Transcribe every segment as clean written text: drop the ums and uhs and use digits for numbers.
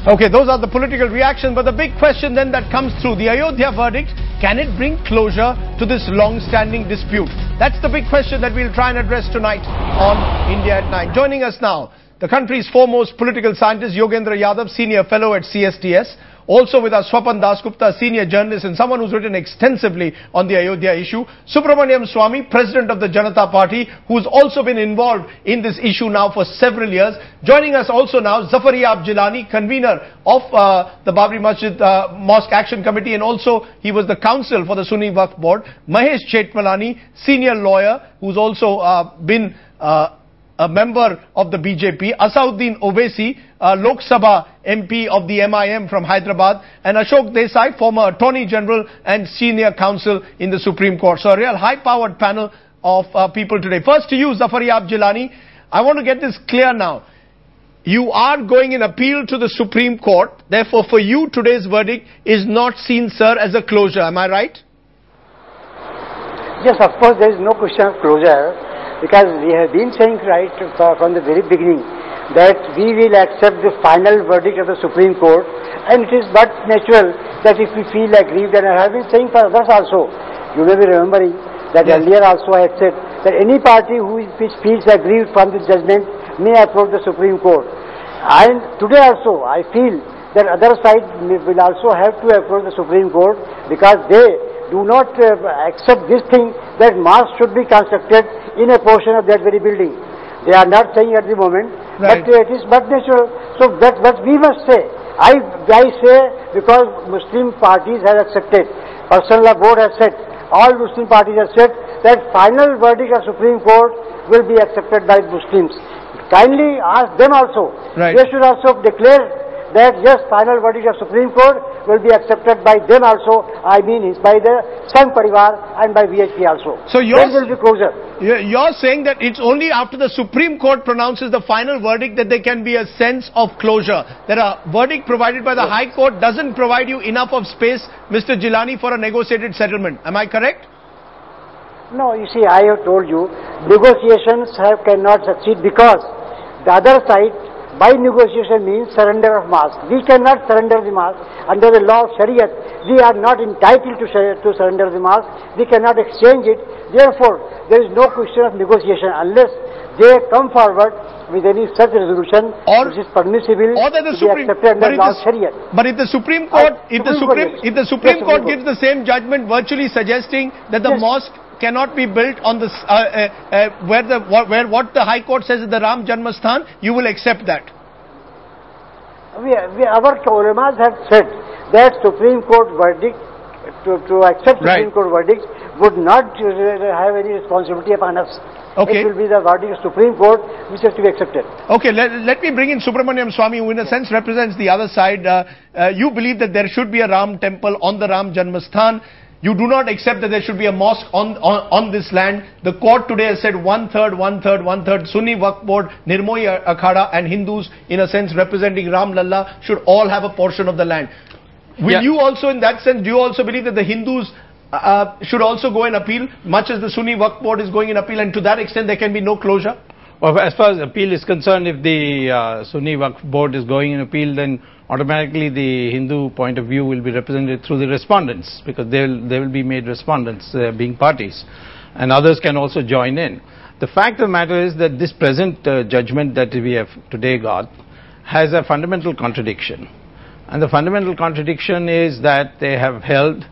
Okay, those are the political reactions, but the big question then that comes through, the Ayodhya verdict, can it bring closure to this long-standing dispute? That's the big question that we'll try and address tonight on India at 9. Joining us now, the country's foremost political scientist, Yogendra Yadav, senior fellow at CSTS. Also with us, Swapan Dasgupta, senior journalist and someone who's written extensively on the Ayodhya issue. Subramaniam Swamy, president of the Janata Party, who's also been involved in this issue now for several years. Joining us also now, Zafariyab Jilani, convener of the Babri Masjid Mosque Action Committee, and also he was the counsel for the Sunni Waqf Board. Mahesh Chetmalani, senior lawyer, who's also been a member of the BJP, Asauddin Owaisi, Lok Sabha MP of the MIM from Hyderabad, and Ashok Desai, former Attorney General and Senior Counsel in the Supreme Court. So a real high-powered panel of people today. First to you, Zafariyab Jilani, I want to get this clear now. You are going in appeal to the Supreme Court. Therefore, for you, today's verdict is not seen, sir, as a closure. Am I right? Yes, of course, there is no question of closure. Because we have been saying right from the very beginning that we will accept the final verdict of the Supreme Court, and it is but natural that if we feel aggrieved, and I have been saying for others also, you may be remembering that earlier also I had said that any party which feels aggrieved from this judgment may approach the Supreme Court. And today also I feel that other side will also have to approach the Supreme Court, because they do not accept this thing that mosque should be constructed in a portion of that very building. They are not saying at the moment, but it is but natural. So that what we must say, I say, because Muslim parties have accepted, Personal Law Board has said, all Muslim parties have said that final verdict of Supreme Court will be accepted by Muslims. Kindly ask them also. They should also declare that yes, final verdict of Supreme Court will be accepted by them also, I mean by the Sangh Parivar and by VHP also. So then will be closer. You're saying that it's only after the Supreme Court pronounces the final verdict that there can be a sense of closure. That a verdict provided by the High Court doesn't provide you enough of space, Mr. Jilani, for a negotiated settlement. Am I correct? No, you see, I have told you, negotiations cannot succeed because the other side, by negotiation means surrender of mosque. We cannot surrender the mosque. Under the law of Shariat, we are not entitled to surrender the mosque. We cannot exchange it. Therefore, there is no question of negotiation unless they come forward with any such resolution which is permissible or that the Supreme, accepted under law of Shariat. But if the Supreme Court, if the Supreme Court gives the same judgment, virtually suggesting that the mosque cannot be built on this where what the High Court says is the Ram Janmasthan, you will accept that? Our ulamas have said that Supreme Court verdict, to accept Supreme Court verdict would not have any responsibility upon us. It will be the verdict of Supreme Court which has to be accepted. Okay, let me bring in Subramaniam Swamy, who in a sense represents the other side. You believe that there should be a Ram temple on the Ram Janmasthan. You do not accept that there should be a mosque on this land. The court today has said one-third, Sunni Waqf Board, Nirmohi Akhada and Hindus, in a sense representing Ram Lalla, should all have a portion of the land. Will you also, in that sense, do you also believe that the Hindus should also go in appeal, much as the Sunni Waqf Board is going in appeal, and to that extent there can be no closure? Well, as far as appeal is concerned, if the Sunni Waqf Board is going in appeal, then automatically the Hindu point of view will be represented through the respondents, because they will be made respondents, being parties, and others can also join in. The fact of the matter is that this present judgment that we have today got has a fundamental contradiction, and the fundamental contradiction is that they have held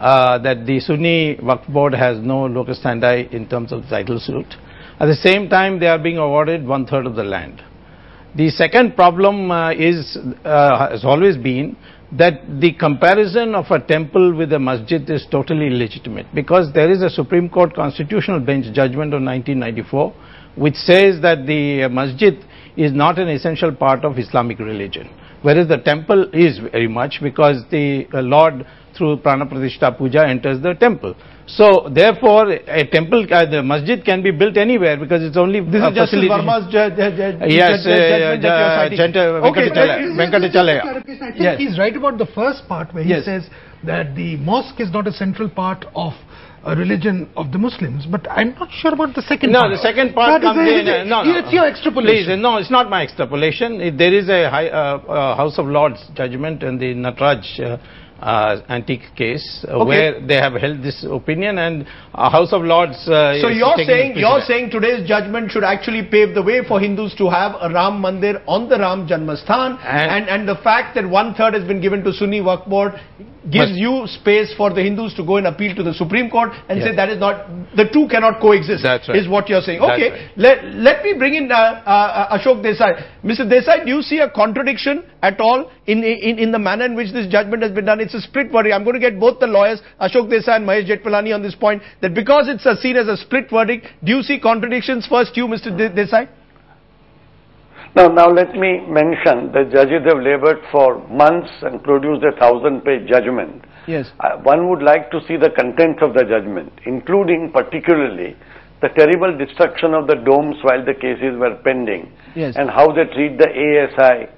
that the Sunni Waqf Board has no locus standi in terms of title suit. At the same time, they are being awarded one-third of the land. The second problem has always been that the comparison of a temple with a masjid is totally illegitimate, because there is a Supreme Court Constitutional Bench judgment of 1994 which says that the masjid is not an essential part of Islamic religion, whereas the temple is very much, because the Lord through Prana Pratishta Puja enters the temple. So therefore a temple, the masjid can be built anywhere, because it's only this is Justice Verma's Venkatachalaya. I think he's right about the first part where he says that the mosque is not a central part of a religion of the Muslims, but I'm not sure about the second part. No, the second part comes in. No, it's your extrapolation. Please, no, it's not my extrapolation. There is a House of Lords judgment in the Natraj antique case where they have held this opinion, and House of Lords. So you're saying today's judgment should actually pave the way for Hindus to have a Ram Mandir on the Ram Janmasthan, and the fact that 1/3 has been given to Sunni Waqf Board gives you space for the Hindus to go and appeal to the Supreme Court and say that is not, the two cannot coexist. That's right. Is what you're saying. That's Okay, right. let me bring in Ashok Desai. Mr. Desai, do you see a contradiction at all in the manner in which this judgment has been done? It's a split verdict. I'm going to get both the lawyers, Ashok Desai and Mahesh Jetpalani, on this point, that because it's seen as a split verdict, do you see contradictions? First you, Mr. Desai. Now let me mention the judges have labored for months and produced a 1000-page judgment. Yes. One would like to see the contents of the judgment, including particularly the terrible destruction of the domes while the cases were pending, and how they treat the ASI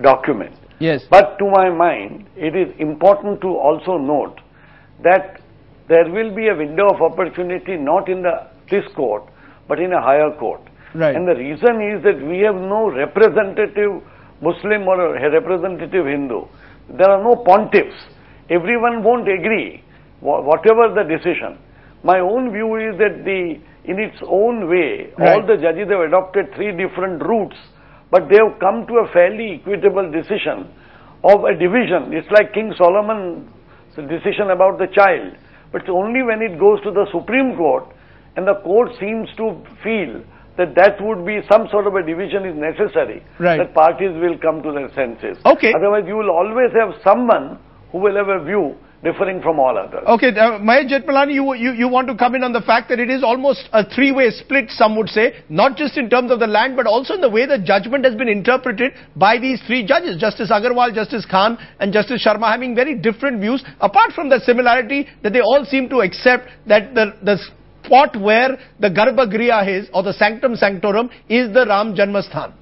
document. Yes. But to my mind, it is important to also note that there will be a window of opportunity not in this court, but in a higher court. Right. And the reason is that we have no representative Muslim or a representative Hindu. There are no pontiffs. Everyone won't agree, whatever the decision. My own view is that in its own way, all the judges have adopted 3 different routes, but they have come to a fairly equitable decision of a division. It's like King Solomon's decision about the child. But it's only when it goes to the Supreme Court and the court seems to feel that would be some sort of a division is necessary, that parties will come to their senses. Okay. Otherwise, you will always have someone who will have a view differing from all others. Okay, Mahesh Jetpalani, you want to come in on the fact that it is almost a 3-way split, some would say, not just in terms of the land, but also in the way the judgment has been interpreted by these 3 judges, Justice Agarwal, Justice Khan and Justice Sharma, having very different views, apart from the similarity that they all seem to accept that the spot where the Garbhagriha is, or the Sanctum Sanctorum, is the Ram Janmasthan.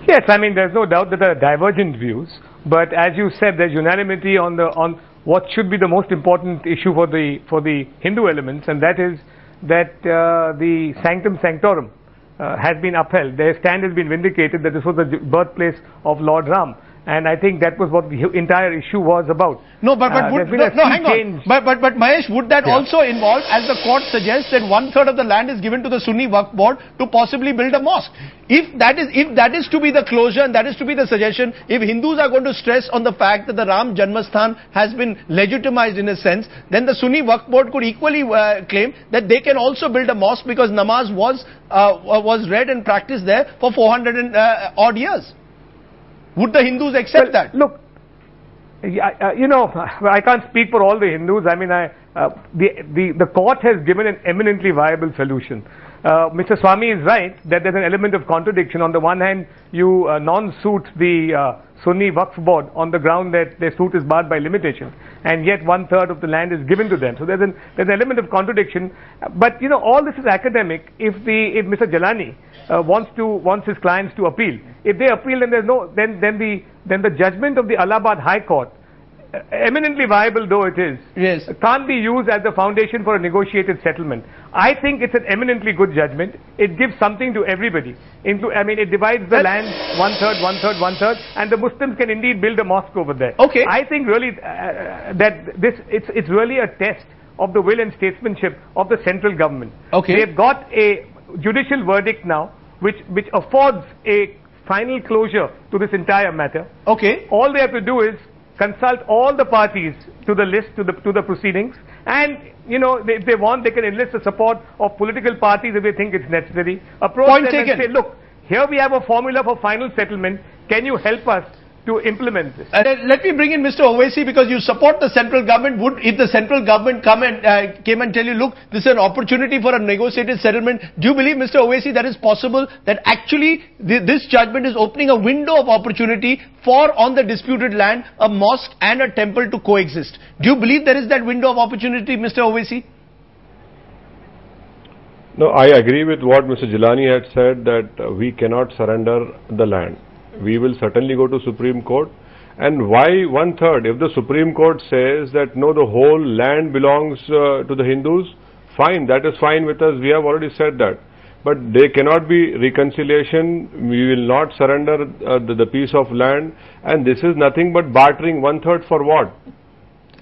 Yes, I mean, there's no doubt that there are divergent views, but as you said, there's unanimity on what should be the most important issue for the Hindu elements, and that is that the Sanctum Sanctorum has been upheld. Their stand has been vindicated that this was the birthplace of Lord Ram. And I think that was what the entire issue was about. No, but hang on. But Mahesh, would that also involve, as the court suggests, that 1/3 of the land is given to the Sunni Waqf Board to possibly build a mosque? If that is to be the closure and that is to be the suggestion, if Hindus are going to stress on the fact that the Ram Janmasthan has been legitimized in a sense, then the Sunni Waqf Board could equally claim that they can also build a mosque because namaz was read and practiced there for 400 and odd years. Would the Hindus accept that? Look, you know, I can't speak for all the Hindus. I mean, the court has given an eminently viable solution. Mr. Swamy is right that there's an element of contradiction. On the one hand, you non-suit the Sunni Waqf Board on the ground that their suit is barred by limitation, and yet 1/3 of the land is given to them. So there's an element of contradiction. But you know, all this is academic. If Mr. Jalani wants his clients to appeal, if they appeal, then the judgment of the Allahabad High Court, eminently viable though it is, can't be used as the foundation for a negotiated settlement. I think it's an eminently good judgment. It gives something to everybody. I mean, it divides the land 1/3, 1/3, 1/3, and the Muslims can indeed build a mosque over there. Okay. I think really that it's really a test of the will and statesmanship of the central government. Okay. They've got a judicial verdict now, which affords a final closure to this entire matter. Okay. All they have to do is consult all the parties to the list, to the proceedings, and you know, if they want, they can enlist the support of political parties if they think it's necessary. Approach them and say, look, here we have a formula for final settlement. Can you help us to implement this? Let me bring in Mr. Owaisi, because you support the central government. If the central government came and tell you, look, this is an opportunity for a negotiated settlement, do you believe, Mr. Owaisi, that is possible, that actually this judgment is opening a window of opportunity for, on the disputed land, a mosque and a temple to coexist? Do you believe there is that window of opportunity, Mr. Owaisi? No, I agree with what Mr. Jilani had said, that we cannot surrender the land. We will certainly go to Supreme Court, And why one-third? If the Supreme Court says that no, the whole land belongs to the Hindus, fine, that is fine with us, we have already said that. But there cannot be reconciliation, we will not surrender the piece of land, and this is nothing but bartering one-third for what?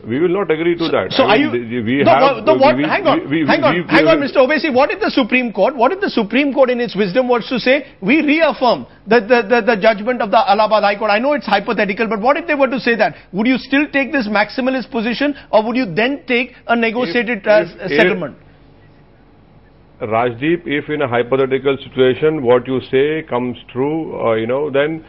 We will not agree to that. So hang on, Mr. Owaisi, what if the Supreme Court in its wisdom was to say, we reaffirm the judgment of the Allahabad High Court? I know it's hypothetical, but what if they were to say that? Would you still take this maximalist position, or would you then take a negotiated settlement? Rajdeep, if in a hypothetical situation what you say comes true, then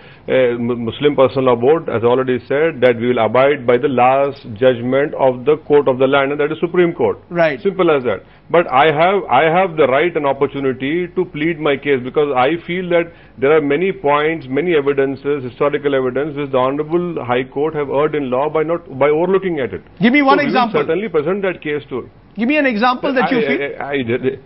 Muslim Personal Law Board has already said that we will abide by the last judgment of the court of the land, and that is Supreme Court. Right. Simple as that. But I have the right and opportunity to plead my case, because I feel that there are many points, many evidences, historical evidence, which the Honorable High Court have erred in law by overlooking at it. Give me one example. We will certainly present that case to. Give me an example that you feel.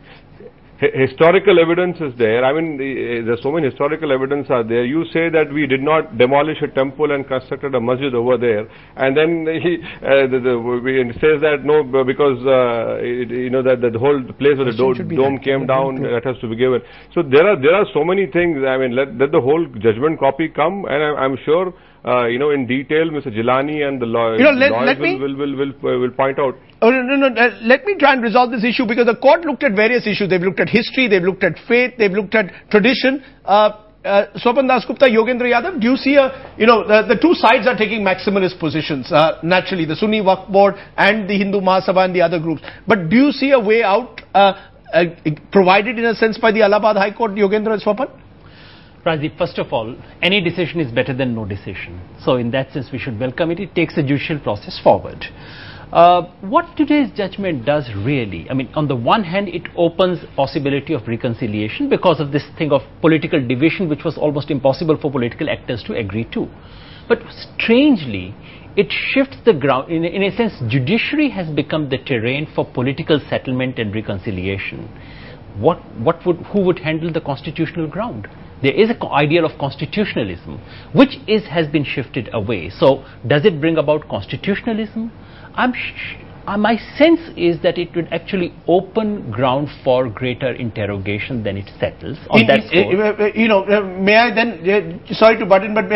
Historical evidence is there. I mean, there's so many historical evidence are there. You say that we did not demolish a temple and constructed a masjid over there, and then he says that no, because that the whole place where the dome came down, that has to be given. So there are so many things. I mean, let the whole judgment copy come, and I'm sure. In detail, Mr. Jilani and the lawyers will point out. Oh, no, let me try and resolve this issue, because the court looked at various issues. They've looked at history, they've looked at faith, they've looked at tradition. Swapan Dasgupta, Yogendra Yadav, do you see the two sides are taking maximalist positions, naturally, the Sunni Waqf Board and the Hindu Mahasabha and the other groups. But do you see a way out provided in a sense by the Allahabad High Court, Yogendra and Swapan? Rajdeep, first of all, any decision is better than no decision. So in that sense, we should welcome it. It takes the judicial process forward. What today's judgment does really, I mean, on the one hand, it opens possibility of reconciliation because of this thing of political division, which was almost impossible for political actors to agree to. But strangely, it shifts the ground. In a sense, judiciary has become the terrain for political settlement and reconciliation. Who would handle the constitutional ground? There is an ideal of constitutionalism, which has been shifted away. So, does it bring about constitutionalism? My sense is that it would actually open ground for greater interrogation than it settles on that score. May I then, sorry to butt in, but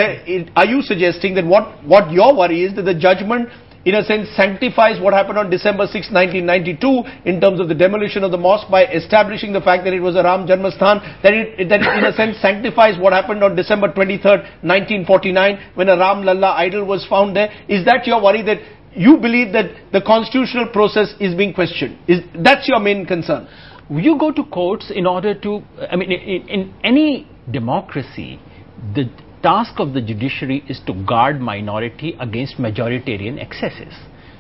are you suggesting that what your worry is that the judgment in a sense sanctifies what happened on December 6, 1992 in terms of the demolition of the mosque by establishing the fact that it was a Ram Janmasthan, that it in a sense sanctifies what happened on December 23rd, 1949 when a Ram Lalla idol was found there? Is that your worry, that you believe that the constitutional process is being questioned? That's your main concern? You go to courts in order to, I mean, in any democracy, the task of the judiciary is to guard minority against majoritarian excesses.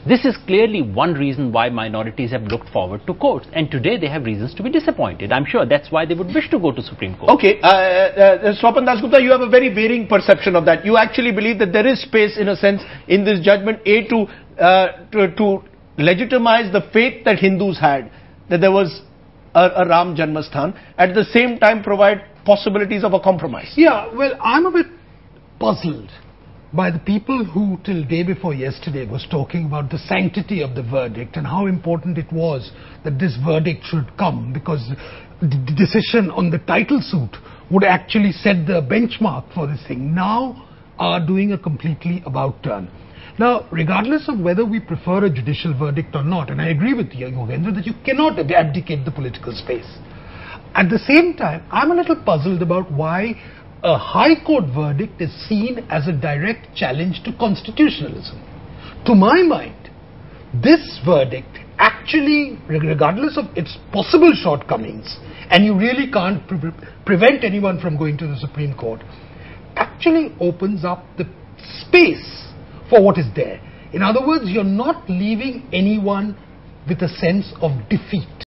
This is clearly one reason why minorities have looked forward to courts, and today they have reasons to be disappointed. I'm sure that's why they would wish to go to Supreme Court. Okay, Swapan Dasgupta, you have a very varying perception of that. You actually believe that there is space, in a sense, in this judgment, to legitimize the faith that Hindus had, that there was a Ram Janmasthan, at the same time provide possibilities of a compromise. Yeah, well, I'm a bit puzzled by the people who till day before yesterday was talking about the sanctity of the verdict and how important it was that this verdict should come, because the decision on the title suit would actually set the benchmark for this thing, now are doing a completely about turn. Now, regardless of whether we prefer a judicial verdict or not, and I agree with you, Yogendra, that you cannot abdicate the political space. At the same time, I'm a little puzzled about why a High Court verdict is seen as a direct challenge to constitutionalism. To my mind, this verdict actually, regardless of its possible shortcomings, and you really can't prevent anyone from going to the Supreme Court, actually opens up the space for what is there. In other words, you're not leaving anyone with a sense of defeat.